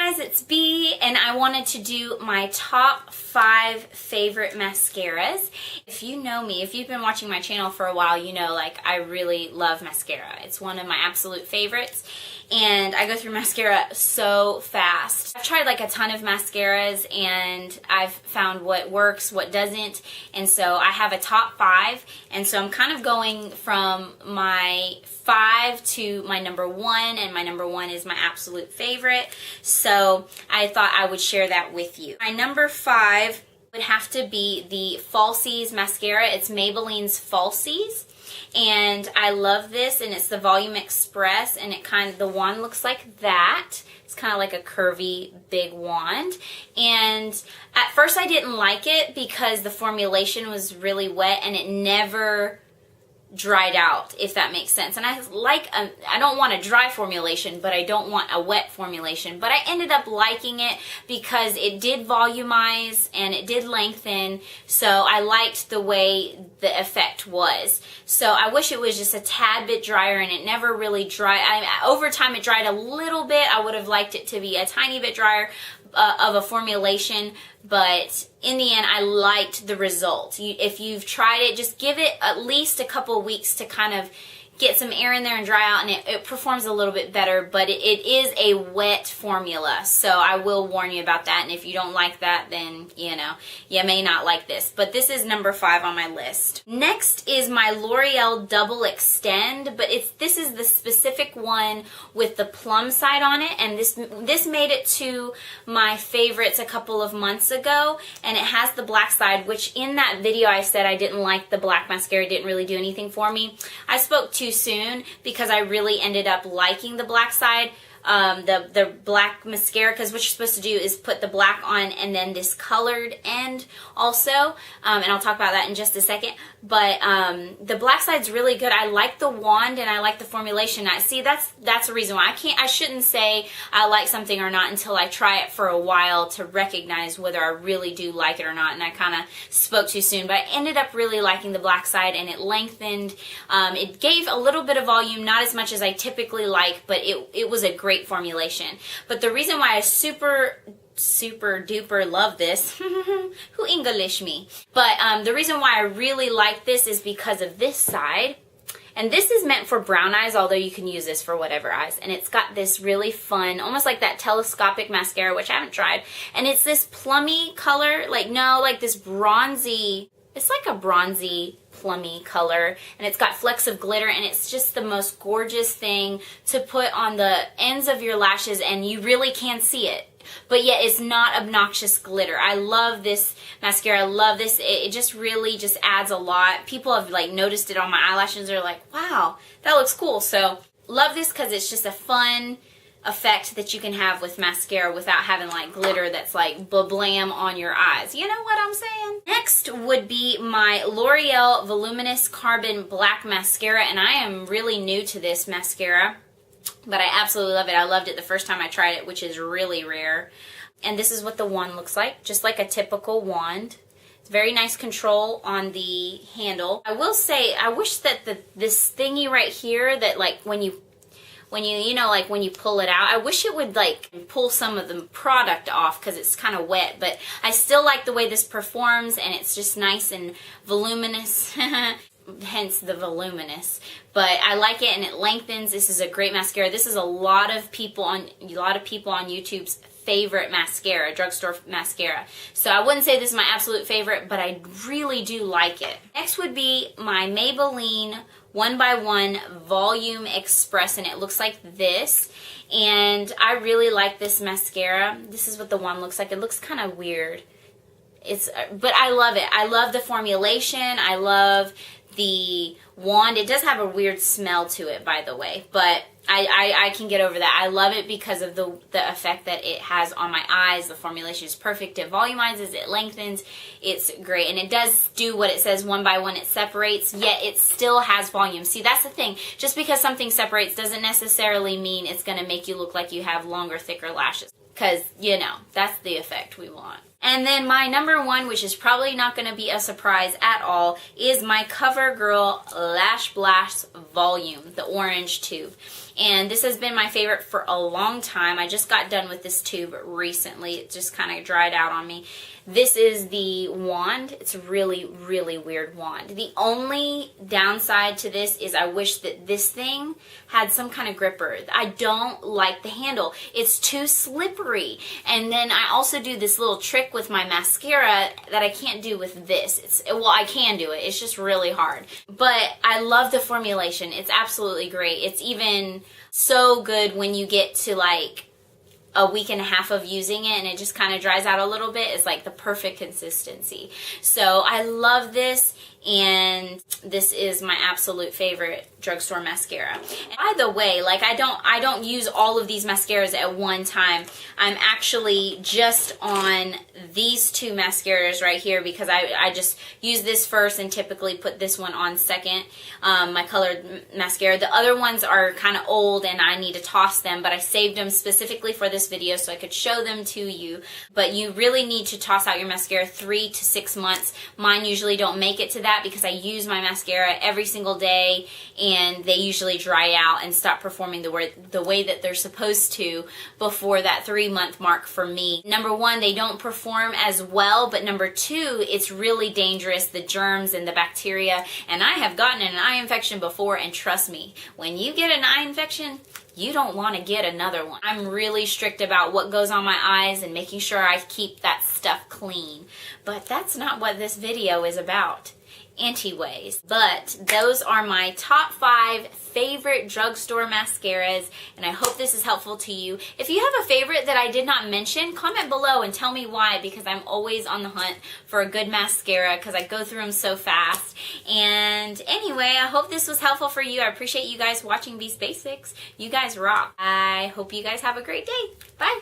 guys, it's B, and I wanted to do my top 5 favorite mascaras. If you know me, if you've been watching my channel for a while, you know like I really love mascara. It's one of my absolute favorites, and I go through mascara so fast. I've tried like a ton of mascaras, and I've found what works, what doesn't, and so I have a top 5, and so I'm kind of going from my 5 to my number 1, and my number 1 is my absolute favorite, so I thought I would share that with you. My number 5 would have to be the Falsies mascara. It's Maybelline's Falsies, and I love this, and it's the Volume Express, and it kind of, the wand looks like that. It's kind of like a curvy big wand, and at first I didn't like it because the formulation was really wet and it never dried out, if that makes sense. And I don't want a dry formulation, but I don't want a wet formulation. But I ended up liking it because it did volumize and it did lengthen, so I liked the way the effect was. So I wish it was just a tad bit drier, and it never really dried. Over time it dried a little bit. I would have liked it to be a tiny bit drier of a formulation, but in the end I liked the result. If you've tried it, just give it at least a couple weeks to kind of get some air in there and dry out, and it performs a little bit better, but it is a wet formula, so I will warn you about that. And if you don't like that, then you know, you may not like this. But this is number 5 on my list. Next is my L'Oreal Double Extend, but this is the specific one with the plum side on it, and this made it to my favorites a couple of months ago, and it has the black side, which in that video I said I didn't like the black mascara, didn't really do anything for me. I spoke too soon because I really ended up liking the black side, the black mascara, because what you're supposed to do is put the black on and then this colored end also, and I'll talk about that in just a second. But the black side's really good. I like the wand and I like the formulation. See, that's the reason why I shouldn't say I like something or not until I try it for a while to recognize whether I really do like it or not, and I kind of spoke too soon. But I ended up really liking the black side, and it lengthened. It gave a little bit of volume, not as much as I typically like, but it was a great formulation. But the reason why I super duper love this who English me, but the reason why I really like this is because of this side. And this is meant for brown eyes, although you can use this for whatever eyes. And it's got this really fun, almost like that telescopic mascara, which I haven't tried, and it's this plummy color, like this bronzy, it's like a bronzy plummy color, and it's got flecks of glitter, and it's just the most gorgeous thing to put on the ends of your lashes, and you really can see it, but yet it's not obnoxious glitter. I love this mascara. I love this. It just really just adds a lot. People have like noticed it on my eyelashes. They're like, wow, that looks cool. So love this because it's just a fun effect that you can have with mascara without having like glitter that's like blam on your eyes. You know what I'm saying? Next would be my L'Oreal Voluminous Carbon Black Mascara, and I am really new to this mascara, but I absolutely love it. I loved it the first time I tried it, which is really rare. And this is what the wand looks like, just like a typical wand. It's very nice control on the handle. I will say, I wish that this thingy right here, that like when you pull it out, I wish it would like pull some of the product off because it's kind of wet, but I still like the way this performs, and it's just nice and voluminous. Hence the voluminous, but I like it, and it lengthens. This is a great mascara. This is a lot of people on YouTube's favorite mascara, Drugstore Mascara. So I wouldn't say this is my absolute favorite, but I really do like it. Next would be my Maybelline 1x1 Volume Express, and it looks like this, and I really like this mascara. This is what the wand looks like. It looks kind of weird. But I love it. I love the formulation. I love the wand. It does have a weird smell to it, by the way, but I can get over that. I love it because of the effect that it has on my eyes. The formulation is perfect. It volumizes, it lengthens, it's great. And it does do what it says, 1x1, it separates, yet it still has volume. See, that's the thing. Just because something separates doesn't necessarily mean it's going to make you look like you have longer, thicker lashes. Because, you know, that's the effect we want. And then my number one, which is probably not going to be a surprise at all, is my CoverGirl Lash Blast Volume, the orange tube. And this has been my favorite for a long time. I just got done with this tube recently. It just kind of dried out on me. This is the wand. It's a really, really weird wand. The only downside to this is I wish that this thing had some kind of gripper. I don't like the handle. It's too slippery. And then I also do this little trick with my mascara that I can't do with this. Well, I can do it. It's just really hard. But I love the formulation. It's absolutely great. It's even so good when you get to like a week and a half of using it and it just kind of dries out a little bit. It's like the perfect consistency. So I love this, and this is my absolute favorite drugstore mascara. And by the way, like I don't use all of these mascaras at one time. I'm actually just on these two mascaras right here because I just use this first and typically put this one on second, my colored mascara. The other ones are kind of old and I need to toss them, but I saved them specifically for this video so I could show them to you. But you really need to toss out your mascara 3 to 6 months. Mine usually don't make it to that because I use my mascara every single day and they usually dry out and stop performing the way that they're supposed to before that 3-month mark for me. Number one, they don't perform as well, but number two, it's really dangerous, the germs and the bacteria. And I have gotten an eye infection before, and trust me, when you get an eye infection, you don't want to get another one. I'm really strict about what goes on my eyes and making sure I keep that stuff clean. But that's not what this video is about. Anyways, but those are my top 5 favorite drugstore mascaras, and I hope this is helpful to you. If you have a favorite that I did not mention, comment below and tell me why, because I'm always on the hunt for a good mascara because I go through them so fast. And anyway, I hope this was helpful for you. I appreciate you guys watching BeasBasics. You guys rock. I hope you guys have a great day. Bye.